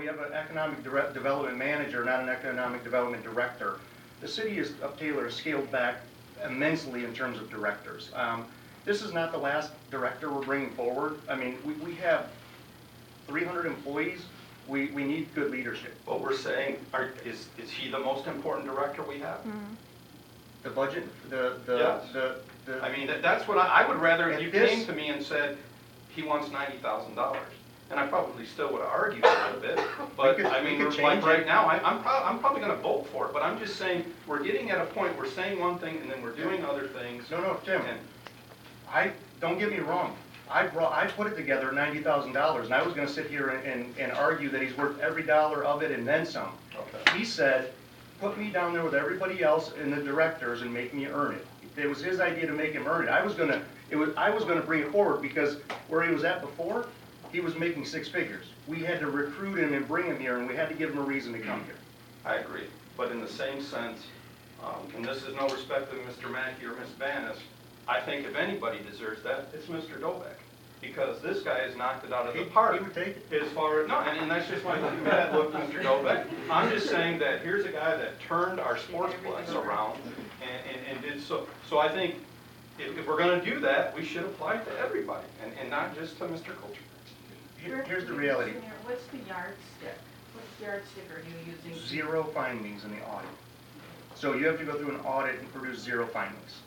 we have an economic development manager, not an economic development director. The city of Taylor has scaled back immensely in terms of directors. This is not the last director we're bringing forward. I mean, we have 300 employees. We need good leadership. What we're saying, is he the most important director we have? Mm-hmm. The budget, Yes. I mean, that's what I would rather if you came to me and said, he wants $90,000. And I probably still would have argued a little bit, but I mean, like right now, I'm probably going to vote for it. But I'm just saying, we're getting at a point, we're saying one thing and then we're doing other things. No, Tim. Don't get me wrong. I put it together at $90,000, and I was going to sit here and argue that he's worth every dollar of it and then some. Okay. He said, put me down there with everybody else and the directors and make me earn it. It was his idea to make him earn it. I was going to bring it forward because where he was at before, he was making 6 figures. We had to recruit him and bring him here, and we had to give him a reason to come here. I agree. But in the same sense, and this is no respect to Mr. Mackey or Ms. Banis, I think if anybody deserves that, it's Mr. Dobek. Because this guy has knocked it out of the park. He would take it. As far as, no, and that's just my bad look, Mr. Dobek. I'm just saying that here's a guy that turned our sportsplex around and did so. So I think if we're going to do that, we should apply it to everybody and not just to Mr. Couture. Here's the reality. What's the yardstick? What yardstick are you using? 0 findings in the audit. So you have to go through an audit and produce 0 findings.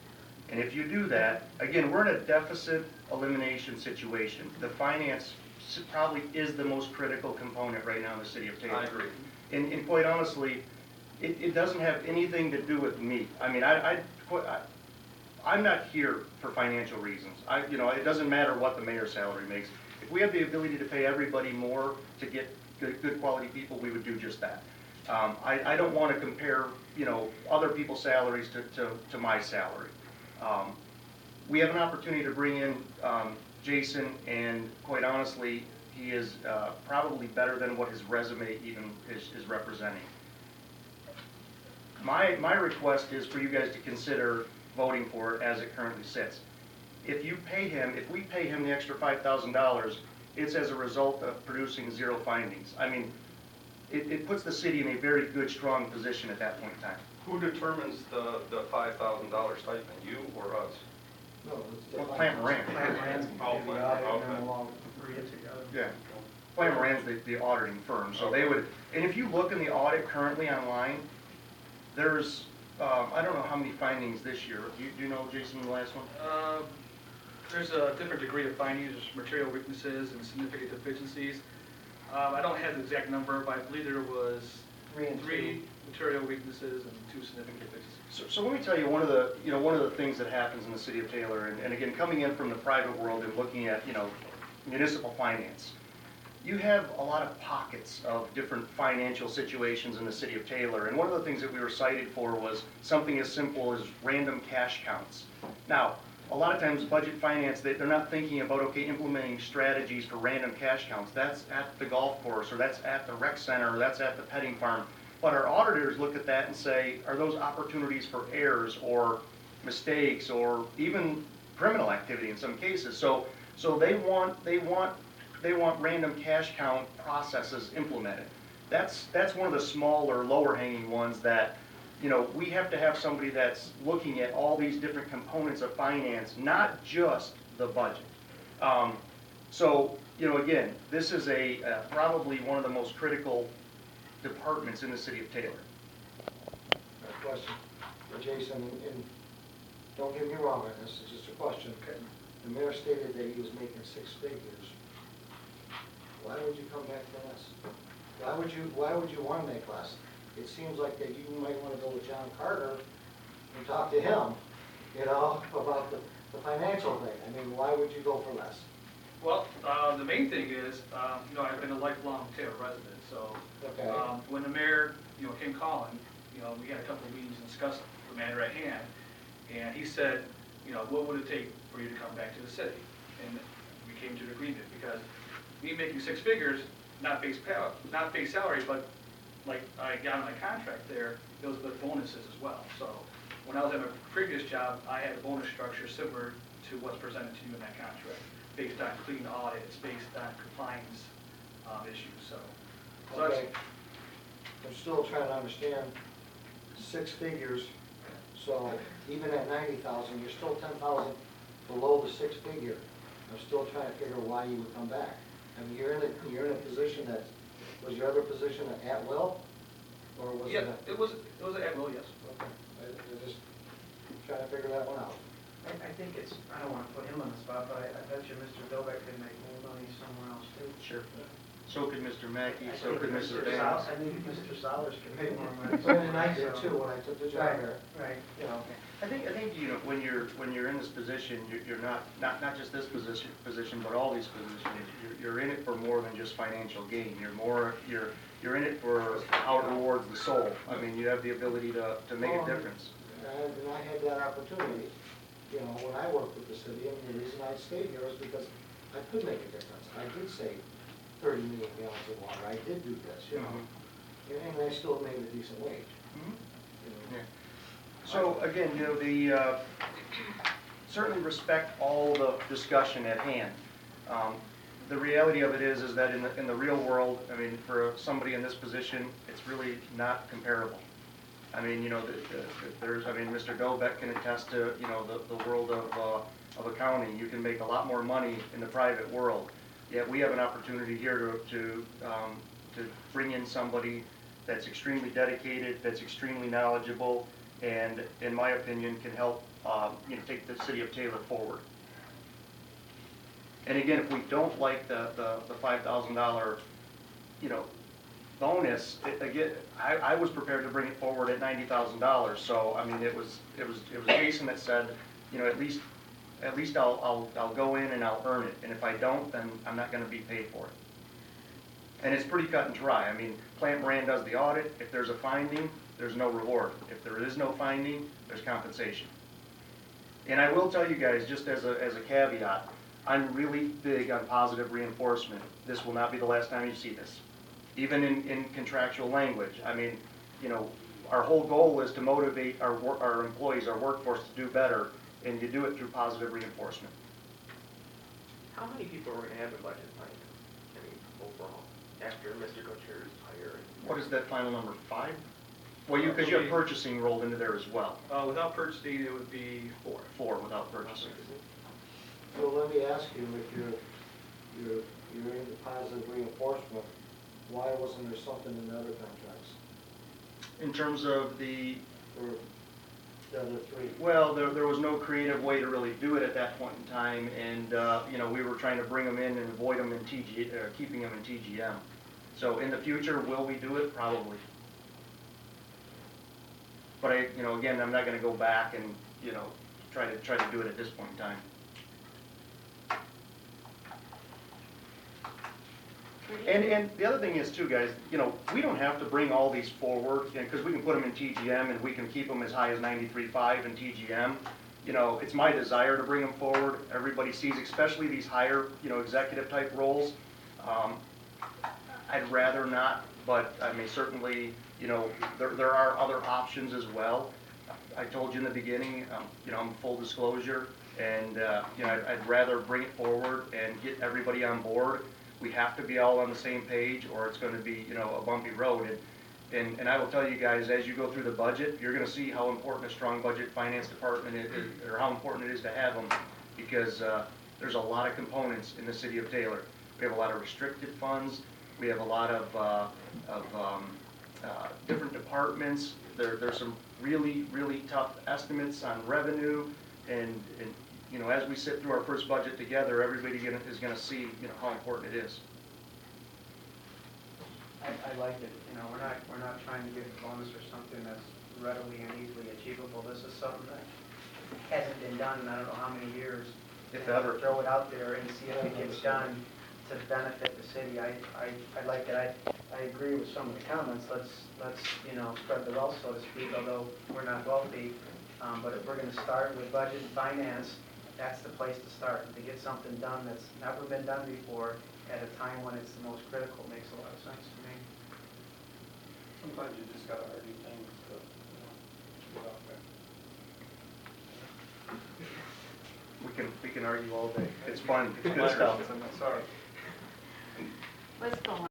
And if you do that, again, we're in a deficit elimination situation. The finance probably is the most critical component right now in the city of Taylor. I agree. And quite honestly, it doesn't have anything to do with me. I mean, I'm not here for financial reasons. It doesn't matter what the mayor's salary makes. If we have the ability to pay everybody more to get good quality people, we would do just that. I don't want to compare, other people's salaries to my salary. We have an opportunity to bring in Jason, and quite honestly, he is probably better than what his resume even is representing. My request is for you guys to consider voting for it as it currently sits. If we pay him the extra $5,000, it's as a result of producing 0 findings. I mean, it puts the city in a very good, strong position at that point in time. Who determines the $5,000 stipend, you or us? No, Well, Plant Moran. Yeah. Plant Moran's the auditing firm, so they would, and if you look in the audit currently online, there's, I don't know how many findings this year. Do you know, Jason, the last one? There's a different degree of findings, there's material weaknesses and significant deficiencies. I don't have the exact number, but I believe there was 3 material weaknesses and 2 significant deficiencies. So let me tell you one of the things that happens in the city of Taylor, and again, coming in from the private world and looking at, municipal finance, you have a lot of pockets of different financial situations in the city of Taylor, and one of the things that we were cited for was something as simple as random cash counts. Now, a lot of times budget finance, they're not thinking about, okay, implementing strategies for random cash counts. That's at the golf course, or that's at the rec center, or that's at the petting farm. But our auditors look at that and say, are those opportunities for errors or mistakes or even criminal activity in some cases? So they want random cash count processes implemented. That's one of the smaller, lower hanging ones that, we have to have somebody that's looking at all these different components of finance, not just the budget. Again, this is probably one of the most critical departments in the city of Taylor. Question for Jason, and don't get me wrong on this, it's just a question. Okay. The mayor stated that he was making 6 figures. Why would you come back for less? Why would you want to make less? It seems like that you might want to go with John Carter and talk to him, about the financial thing. I mean, why would you go for less? Well, the main thing is, I've been a lifelong Taylor resident, so Okay. when the mayor, came calling, we had a couple of meetings and discussed the matter at hand, and he said, what would it take for you to come back to the city? And we came to an agreement, because me making 6 figures, not base salary, but like I got on my contract there, there was bonuses as well. So when I was at my previous job, I had a bonus structure similar to what's presented to you in that contract, based on clean audits, based on compliance issues. So that's, Okay. I'm still trying to understand six figures, so even at 90,000, you're still 10,000 below the six figure. I'm still trying to figure why you would come back. I mean, you're in a position that, was your other position at will? Or was yeah, it? it was at will, yes. Okay, I just trying to figure that one out. I think it's, I don't want to put him on the spot, but I bet you Mr. Dobek could make more money somewhere else too. Sure. So could Mr. Mackey, I so think could Mr. Mr. Sal- Vance. I think Mr. Solers can make more money. And I did so- too, when I took the job Right, here. right. You know, I think, you know, when you're in this position, you're not just this position, but all these positions, you're in it for more than just financial gain. You're in it for how it rewards the soul. I mean, you have the ability to make a difference. and I had that opportunity, you know, when I worked with the city, and the reason I stayed here is because I could make a difference. I did save 30 million gallons of water, I did do this, you know, and I still made a decent wage. Mhm. You know. Yeah. So again, you know, certainly respect all the discussion at hand. The reality of it is that in the real world, I mean, for somebody in this position, it's really not comparable. I mean, you know, Mr. Dobek can attest to, you know, the world of accounting. You can make a lot more money in the private world. Yet we have an opportunity here to bring in somebody that's extremely dedicated, that's extremely knowledgeable, and in my opinion, can help, you know, take the city of Taylor forward. And again, if we don't like the $5,000, you know, bonus, again, I was prepared to bring it forward at $90,000. So I mean, it was Jason that said, you know, at least I'll go in and I'll earn it, and if I don't, then I'm not going to be paid for it. And it's pretty cut and dry. I mean, Plant Moran does the audit. If there's a finding, there's no reward. If there is no finding, there's compensation. And I will tell you guys, just as a caveat, I'm really big on positive reinforcement. This will not be the last time you see this. Even in contractual language. I mean, you know, our whole goal is to motivate our employees, our workforce to do better, and you do it through positive reinforcement. How many people are we gonna have in budget planning, I mean, overall, after Mr. Couture's hire? What is that final number, 5? Well, because you have purchasing rolled into there as well. Without purchasing, it would be 4. 4 without purchasing. So let me ask you, if you're into positive reinforcement, why wasn't there something in the other contracts In terms of for the other 3? well, there was no creative way to really do it at that point in time, and, you know, we were trying to bring them in and avoid them in keeping them in TGM. So in the future, will we do it? Probably. But you know, again, I'm not gonna go back and, you know, try to do it at this point in time. And the other thing is too, guys, you know, we don't have to bring all these forward, because we can put them in TGM and we can keep them as high as 93.5 in TGM. You know, it's my desire to bring them forward. Everybody sees, especially these higher, you know, executive type roles. I'd rather not, but I mean, certainly, you know, there are other options as well. I told you in the beginning, you know, I'm full disclosure, and, you know, I'd rather bring it forward and get everybody on board. We have to be all on the same page, or it's going to be, you know, a bumpy road. And I will tell you guys, as you go through the budget, you're going to see how important a strong budget finance department is, or how important it is to have them, because there's a lot of components in the city of Taylor. We have a lot of restricted funds. We have a lot of different departments. There's some really, really tough estimates on revenue, and you know, as we sit through our first budget together, everybody is going to see, you know, how important it is. I like it, you know, we're not trying to give a bonus or something that's readily and easily achievable. This is something that hasn't been done in I don't know how many years. If And ever. Throw it out there and see if it gets done to benefit the city. I like it. I agree with some of the comments. Let's you know, spread the wealth, so to speak, although we're not wealthy. But if we're going to start with budget and finance, that's the place to start. To get something done that's never been done before at a time when it's the most critical makes a lot of sense to me. Sometimes you just gotta argue things to, you know, get out there. We can argue all day. It's fun. It's good stuff. Sorry. Let's go on.